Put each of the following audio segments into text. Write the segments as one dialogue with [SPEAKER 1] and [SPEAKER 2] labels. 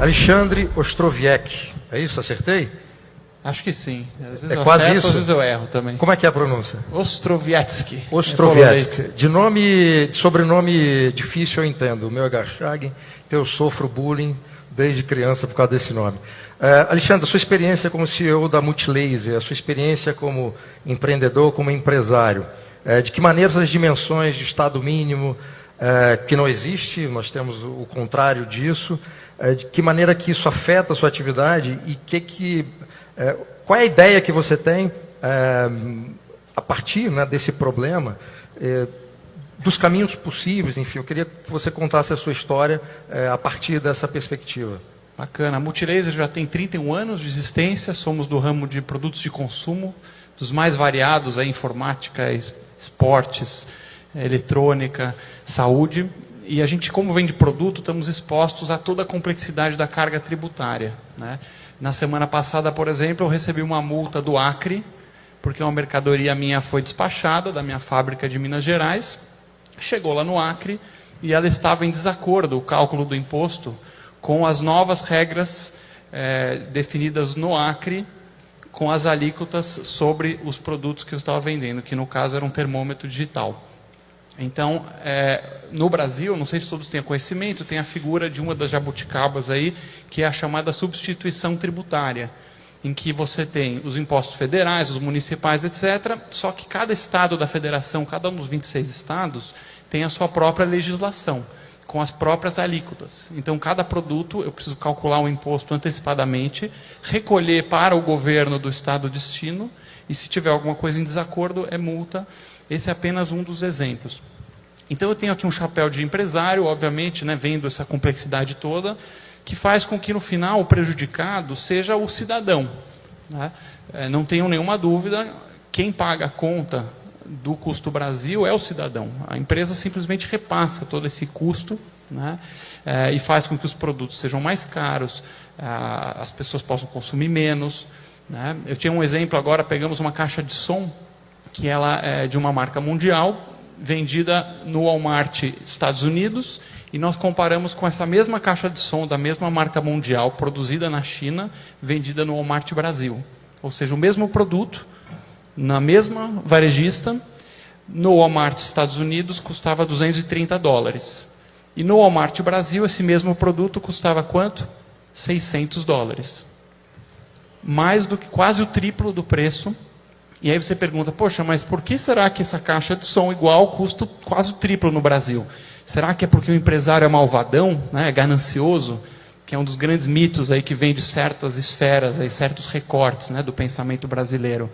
[SPEAKER 1] Alexandre Ostrowiecki. É isso? Acertei?
[SPEAKER 2] Acho que sim. Às vezes
[SPEAKER 1] É
[SPEAKER 2] eu
[SPEAKER 1] quase
[SPEAKER 2] acerto,
[SPEAKER 1] isso?
[SPEAKER 2] às vezes eu erro também.
[SPEAKER 1] Como é que é a pronúncia?
[SPEAKER 2] Ostrowiecki.
[SPEAKER 1] Ostrowiecki. De sobrenome difícil eu entendo. O meu é Garchagin, então eu sofro bullying desde criança por causa desse nome. Alexandre, a sua experiência como CEO da Multilaser, a sua experiência como empreendedor, como empresário, de que maneira essas dimensões de Estado mínimo, que não existe, nós temos o contrário disso, de que maneira que isso afeta a sua atividade e qual é a ideia que você tem a partir, né, desse problema, dos caminhos possíveis, enfim, eu queria que você contasse a sua história a partir dessa perspectiva.
[SPEAKER 2] Bacana. A Multilaser já tem 31 anos de existência, somos do ramo de produtos de consumo, dos mais variados, informática, esportes, eletrônica, saúde. E a gente, como vende produto, estamos expostos a toda a complexidade da carga tributária, né? Na semana passada, por exemplo, eu recebi uma multa do Acre, porque uma mercadoria minha foi despachada da minha fábrica de Minas Gerais, chegou lá no Acre e ela estava em desacordo, o cálculo do imposto, com as novas regras definidas no Acre, com as alíquotas sobre os produtos que eu estava vendendo, que no caso era um termômetro digital. Então, no Brasil, não sei se todos têm conhecimento, tem a figura de uma das jabuticabas aí, que é a chamada substituição tributária, em que você tem os impostos federais, os municipais, etc., só que cada estado da federação, cada um dos 26 estados, tem a sua própria legislação, com as próprias alíquotas. Então, cada produto, eu preciso calcular o imposto antecipadamente, recolher para o governo do estado destino, e se tiver alguma coisa em desacordo, é multa. Esse é apenas um dos exemplos. Então, eu tenho aqui um chapéu de empresário, obviamente, né, vendo essa complexidade toda, que faz com que, no final, o prejudicado seja o cidadão, né? Não tenho nenhuma dúvida, quem paga a conta do custo Brasil é o cidadão. A empresa simplesmente repassa todo esse custo, né, e faz com que os produtos sejam mais caros, as pessoas possam consumir menos, né? Eu tinha um exemplo agora, pegamos uma caixa de som, que ela é de uma marca mundial, vendida no Walmart Estados Unidos, e nós comparamos com essa mesma caixa de som da mesma marca mundial, produzida na China, vendida no Walmart Brasil. Ou seja, o mesmo produto, na mesma varejista, no Walmart Estados Unidos custava $230. E no Walmart Brasil, esse mesmo produto custava quanto? $600. Mais do que quase o triplo do preço. E aí você pergunta, poxa, mas por que será que essa caixa de som igual custa quase o triplo no Brasil? Será que é porque o empresário é malvadão, né, é ganancioso? Que é um dos grandes mitos aí que vem de certas esferas, aí, certos recortes, né, do pensamento brasileiro.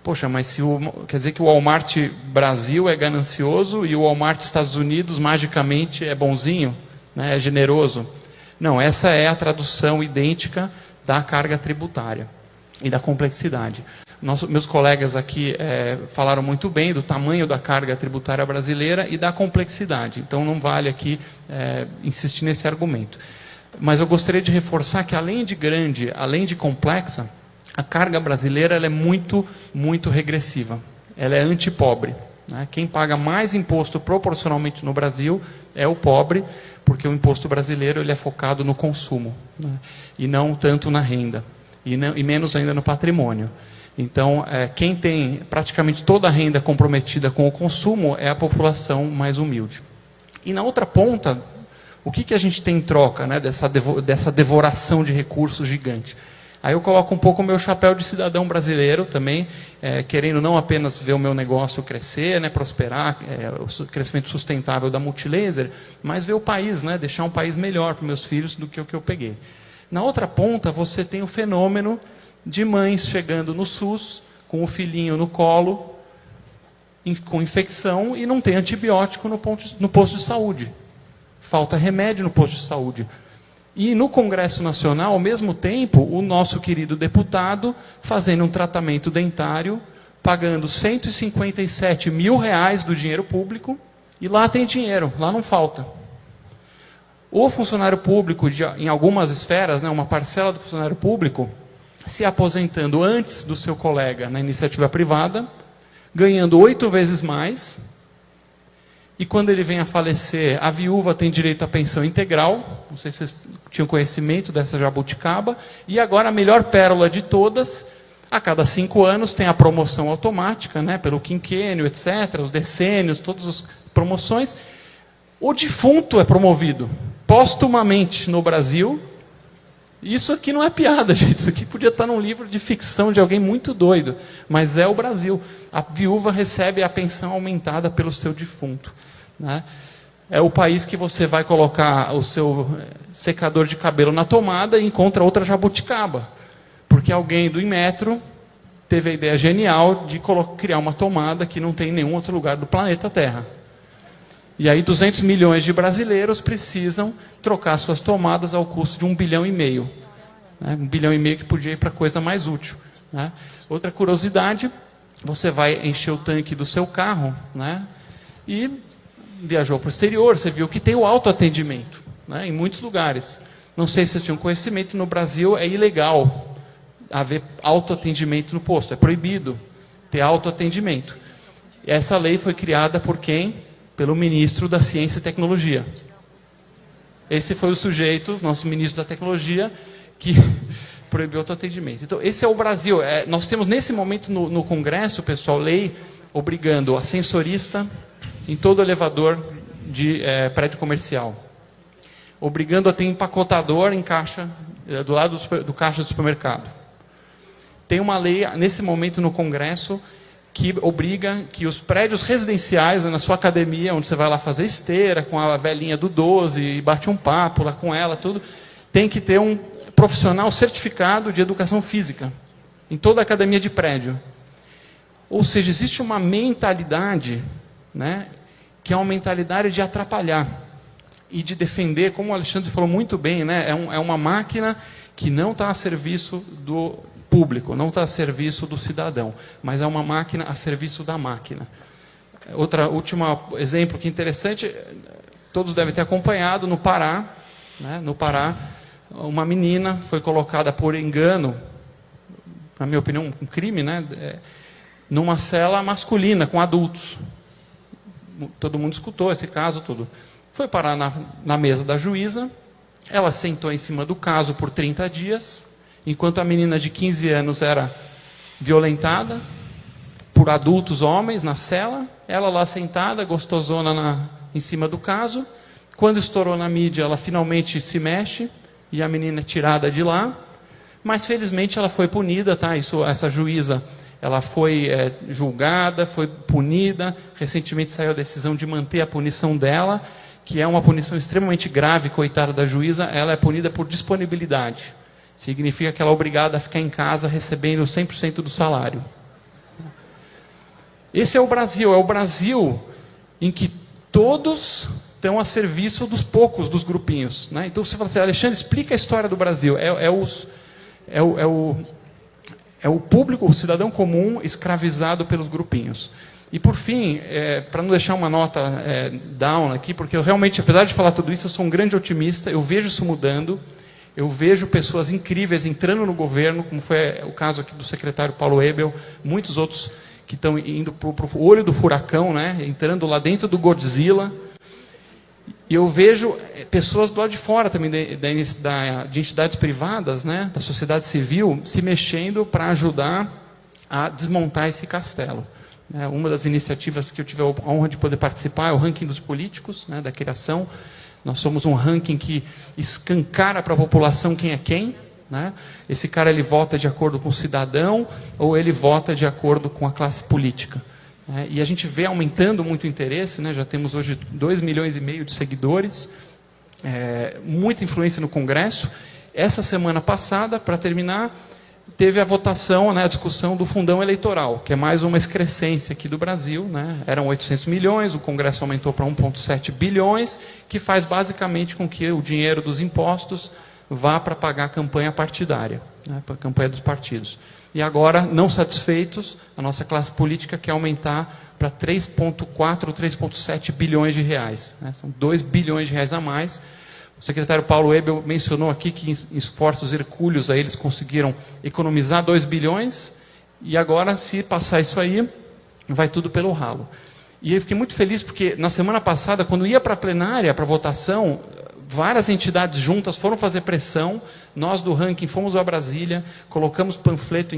[SPEAKER 2] Poxa, mas quer dizer que o Walmart Brasil é ganancioso e o Walmart Estados Unidos magicamente é bonzinho, né, é generoso? Não, essa é a tradução idêntica da carga tributária e da complexidade. Meus colegas aqui falaram muito bem do tamanho da carga tributária brasileira e da complexidade. Então, não vale aqui insistir nesse argumento. Mas eu gostaria de reforçar que, além de grande, além de complexa, a carga brasileira ela é muito, muito regressiva. Ela é antipobre, né? Quem paga mais imposto proporcionalmente no Brasil é o pobre, porque o imposto brasileiro ele é focado no consumo, né? E não tanto na renda, e menos ainda no patrimônio. Então, quem tem praticamente toda a renda comprometida com o consumo é a população mais humilde. E na outra ponta, o que a gente tem em troca, né, dessa devoração de recursos gigante? Aí eu coloco um pouco o meu chapéu de cidadão brasileiro também, querendo não apenas ver o meu negócio crescer, né, prosperar, o crescimento sustentável da Multilaser, mas ver o país, né, deixar um país melhor para os meus filhos do que o que eu peguei. Na outra ponta, você tem o fenômeno de mães chegando no SUS, com o filhinho no colo, com infecção, e não tem antibiótico no posto de saúde. Falta remédio no posto de saúde. E no Congresso Nacional, ao mesmo tempo, o nosso querido deputado fazendo um tratamento dentário, pagando R$157 mil do dinheiro público, e lá tem dinheiro, lá não falta. O funcionário público, em algumas esferas, né, uma parcela do funcionário público, se aposentando antes do seu colega na iniciativa privada, ganhando 8 vezes mais, e quando ele vem a falecer, a viúva tem direito à pensão integral, não sei se vocês tinham conhecimento dessa jabuticaba, e agora a melhor pérola de todas, a cada 5 anos tem a promoção automática, né, pelo quinquênio, etc., os decênios, todas as promoções. O defunto é promovido póstumamente no Brasil. Isso aqui não é piada, gente. Isso aqui podia estar num livro de ficção de alguém muito doido. Mas é o Brasil. A viúva recebe a pensão aumentada pelo seu defunto, né? É o país que você vai colocar o seu secador de cabelo na tomada e encontra outra jabuticaba. Porque alguém do Inmetro teve a ideia genial de criar uma tomada que não tem em nenhum outro lugar do planeta Terra. E aí 200 milhões de brasileiros precisam trocar suas tomadas ao custo de 1,5 bilhão. Né? 1,5 bilhão que podia ir para coisa mais útil. Né? Outra curiosidade, você vai encher o tanque do seu carro, né? E viajou para o exterior, você viu que tem o autoatendimento, né? Em muitos lugares. Não sei se vocês tinham conhecimento, no Brasil é ilegal haver autoatendimento no posto, é proibido ter autoatendimento. E essa lei foi criada por quem? Pelo ministro da Ciência e Tecnologia. Esse foi o sujeito, nosso ministro da Tecnologia, que proibiu o autoatendimento. Então, esse é o Brasil. Nós temos, nesse momento, no Congresso, pessoal, lei obrigando a ascensorista em todo elevador de prédio comercial. Obrigando a ter empacotador em caixa, do lado do caixa do supermercado. Tem uma lei, nesse momento, no Congresso, que obriga que os prédios residenciais, né, na sua academia, onde você vai lá fazer esteira com a velhinha do 12 e bate um papo lá com ela, tudo, tem que ter um profissional certificado de educação física em toda a academia de prédio. Ou seja, existe uma mentalidade, né, que é uma mentalidade de atrapalhar e de defender, como o Alexandre falou muito bem, né, é uma máquina que não está a serviço do público, não está a serviço do cidadão, mas é uma máquina a serviço da máquina. Último exemplo que interessante, todos devem ter acompanhado, no Pará, né, uma menina foi colocada por engano, na minha opinião, um crime, né, numa cela masculina com adultos. Todo mundo escutou esse caso, tudo. Foi parar na mesa da juíza, ela sentou em cima do caso por 30 dias, enquanto a menina de 15 anos era violentada por adultos homens na cela, ela lá sentada, gostosona em cima do caso. Quando estourou na mídia, ela finalmente se mexe e a menina é tirada de lá, mas felizmente ela foi punida, tá? Essa juíza, ela foi julgada, foi punida, recentemente saiu a decisão de manter a punição dela, que é uma punição extremamente grave, coitada da juíza, ela é punida por disponibilidade. Significa que ela é obrigada a ficar em casa recebendo 100% do salário. Esse é o Brasil em que todos estão a serviço dos poucos, dos grupinhos. Né? Então você fala assim, Alexandre, explica a história do Brasil. É o público, o cidadão comum escravizado pelos grupinhos. E por fim, para não deixar uma nota down aqui, porque eu realmente, apesar de falar tudo isso, eu sou um grande otimista, eu vejo isso mudando. Eu vejo pessoas incríveis entrando no governo, como foi o caso aqui do secretário Paulo Ebel, muitos outros que estão indo para o olho do furacão, né, entrando lá dentro do Godzilla. E eu vejo pessoas do lado de fora também de entidades privadas, né, da sociedade civil, se mexendo para ajudar a desmontar esse castelo. Uma das iniciativas que eu tive a honra de poder participar é o ranking dos políticos, né, da criação. Nós somos um ranking que escancara para a população quem é quem. Né? Esse cara ele vota de acordo com o cidadão ou ele vota de acordo com a classe política. Né? E a gente vê aumentando muito o interesse, né? Já temos hoje 2,5 milhões de seguidores, muita influência no Congresso. Essa semana passada, para terminar, teve a votação, né, a discussão do fundão eleitoral, que é mais uma excrescência aqui do Brasil. Né? Eram 800 milhões, o Congresso aumentou para 1,7 bilhões, que faz basicamente com que o dinheiro dos impostos vá para pagar a campanha partidária, né, para a campanha dos partidos. E agora, não satisfeitos, a nossa classe política quer aumentar para 3,4 ou 3,7 bilhões de reais. Né? São 2 bilhões de reais a mais. O secretário Paulo Ebel mencionou aqui que em esforços hercúleos aí eles conseguiram economizar 2 bilhões e agora, se passar isso aí, vai tudo pelo ralo. E eu fiquei muito feliz porque na semana passada, quando ia para a plenária, para votação, várias entidades juntas foram fazer pressão. Nós do ranking fomos a Brasília, colocamos panfleto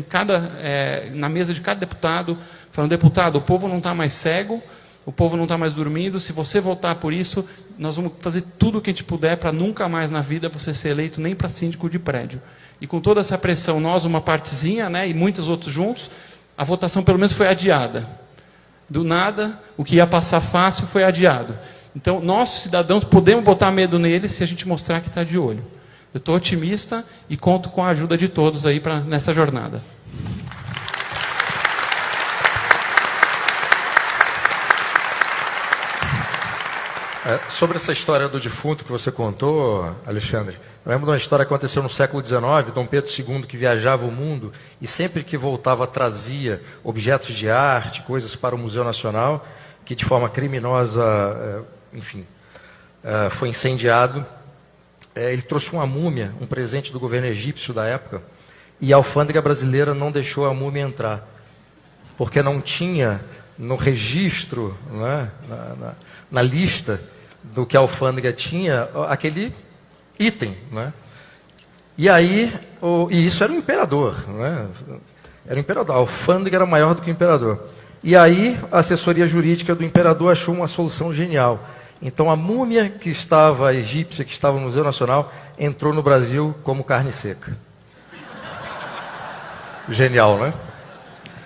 [SPEAKER 2] na mesa de cada deputado, falando: deputado, o povo não está mais cego, o povo não está mais dormindo, se você votar por isso, nós vamos fazer tudo o que a gente puder para nunca mais na vida você ser eleito nem para síndico de prédio. E com toda essa pressão, nós, uma partezinha, né, e muitos outros juntos, a votação pelo menos foi adiada. Do nada, o que ia passar fácil foi adiado. Então, nós, cidadãos, podemos botar medo neles se a gente mostrar que está de olho. Eu estou otimista e conto com a ajuda de todos aí nessa jornada.
[SPEAKER 1] Sobre essa história do defunto que você contou, Alexandre, eu lembro de uma história que aconteceu no século XIX, Dom Pedro II, que viajava o mundo e sempre que voltava trazia objetos de arte, coisas para o Museu Nacional, que de forma criminosa, foi incendiado. Ele trouxe uma múmia, um presente do governo egípcio da época, e a alfândega brasileira não deixou a múmia entrar, porque não tinha no registro, né, na lista do que a alfândega tinha, aquele item, né? E aí, e isso era o imperador, né? Era o imperador, a alfândega era maior do que o imperador. E aí, a assessoria jurídica do imperador achou uma solução genial. Então, a múmia que estava, a egípcia, que estava no Museu Nacional, entrou no Brasil como carne seca. Genial, né?